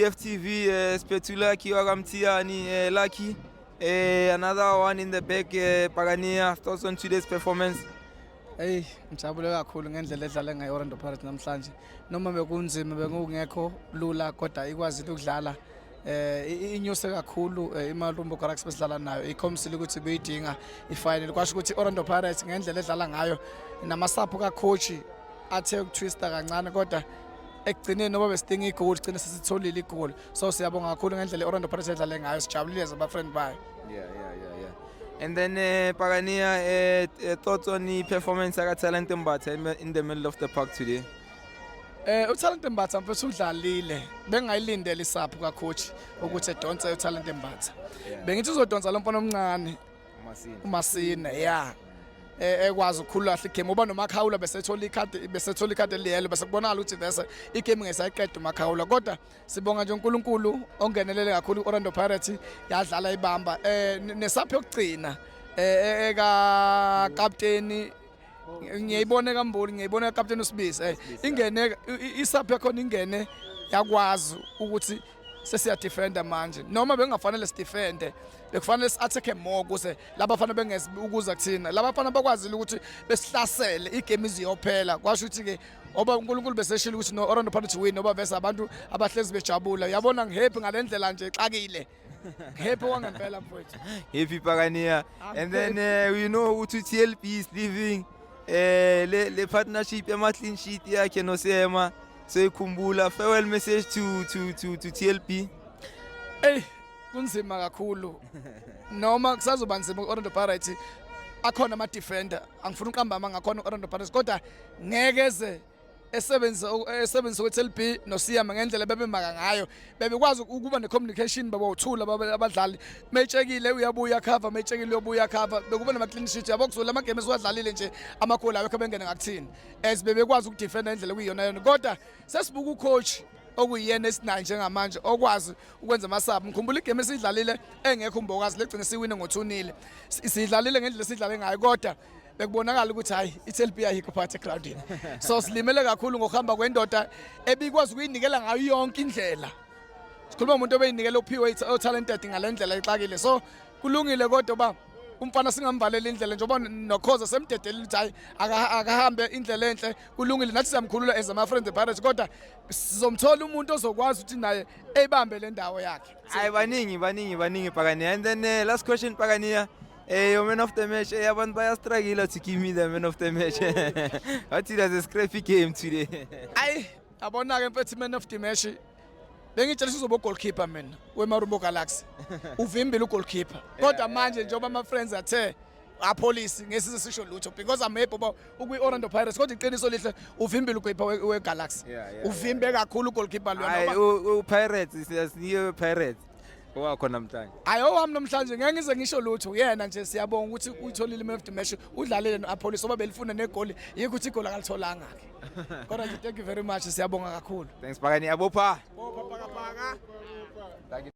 FTV, Spetula Kiwagamtiani, Lucky. Another one in the back, Pagania, thoughts on today's performance? Hey, ngijabule kakhulu ngendlela edlala ngayo Orlando Pirates namhlanje. Noma bekunzima bekungekho lula kodwa ikwazile ukudlala. Inyuse kakhulu iMalumbo Galaxy besidlala nayo. Ikhomisile ukuthi beyidinga ifinal. Kwasho ukuthi Orlando Pirates ngendlela edlala ngayo namasapho kacoach athe ukutwista kancane kodwa ekugcineni noba besidinga igoli sigcina sesitholile igoli. So siyabonga kakhulu ngendlela Orlando Pirates edlala ngayo. Sijabulile as abafriend bayo. Yeah. And then Pagania, thoughts on the performance of Talent Mbatha in the middle of the park today? uTalent Mbatha mfethu udlalile bengayilindele isapho kacoach ukuthi edonse uTalent Mbatha. Bengithi uzodonsa lo mfana omncane uMasina yeah. Ekwazi ukukhulula kahle igame oba noMakhawula besethola ikhadi eliyelo bese kubonakala ukuthi bese igame ngesayiqeda uMakhawula kodwa sibonga nje uNkulunkulu ongenelele kakhulu Orlando Pirates yadlala ibamba nesapho yokugcina eka captain ngiyibone kaMbuli ngiyibone captain uSibisi ingene isapho yakhona ingene yakwazi ukuthi sesiya defender manje noma bengafanele sidefende bekufanele si-attack more ukuze laba bafana bengezi ukuza kuthina laba bafana bakwazile ukuthi besihlasele igame iziyophela kwasho ukuthi ke oba uNkulunkulu beseshila ukuthi no Orlando Pirates win noba vese abantu abahlezi bejabula yabona ngihappy ngalendlela nje xakile happy wangempela mfowethu happy Pagania and then we know ukuthi TLP is leaving le partnership ema clean sheet yakhe no Sema so ikhumbula farewell message to TLP. Hey kunzima kakhulu noma kusazoba nzima Orlando Pirates akhona ama defender angifuna uqamba ngakhona Orlando Pirates kodwa ngekeze esebenza kweTLP noSiyama ngendlela bebemaka ngayo bebekwazi ukuba necommunication babothula abadlali mayitshekile uyabuya cover mayitshekile uyabuya cover bekuba nama clean sheet yabo kuzula ama games wadlalile nje amagoli awekho bengene ngakuthini as bebekwazi ukudefenda indlela kuyiyona yona kodwa sesibuka ucoach okuyena esinayo njengamanje okwazi ukwenza amasapho ngikhumbula igame esidlalile engekho umbokazi legcine siwine ngo2-0 sidlalile ngendlela esidlale ngayo kodwa bekubonakala ukuthi hayi iTLP ayikho phakathi ecrowdini so silimele kakhulu ngokuhamba kwendoda ebikwazi ukuyinikela ngayo yonke indlela sikhuluma umuntu obeyinikela uphiwe talented ngalendlela exakile so kulungile kodwa ba umfana singamvalela indlela njengoba nokhoza semdedelela ukuthi hayi akahambe indlela enhle kulungile nathi siyamkhulula as ama friends Pirates kodwa sizomthola umuntu ozokwazi ukuthi naye ebambe le ndawo yakhe hayi baningi Pagania and then last question Pagania your man of the match abantu bayastruggle to give me the man of the match what is a scrappy game today ayi abona ke mfethu man of the match bengitshela sizoba goalkeeper mina weMarumbo Galaxy uvimbile ugoalkeeper kodwa manje njengoba ama friends athe apolice ngesizwe sisho lutho because I'm happy about ukwi-Orlando Pirates kodwa iqiniso lihle uvimbile ugoalkeeper weGalaxy uvimbe kakhulu ugoalkeeper lo noma Pirates siyasiyo Pirates wakho namhlanje ayo wami namhlanje ngeke ngize ngisho lutho yena nje siyabonga ukuthi uyitholile man of the match udlalile noApolice oba belifuna negoli yikho ukuthi igoli akalitholanga ke kodwa nje thank you very much siyabonga kakhulu thanks Pagania bopha paka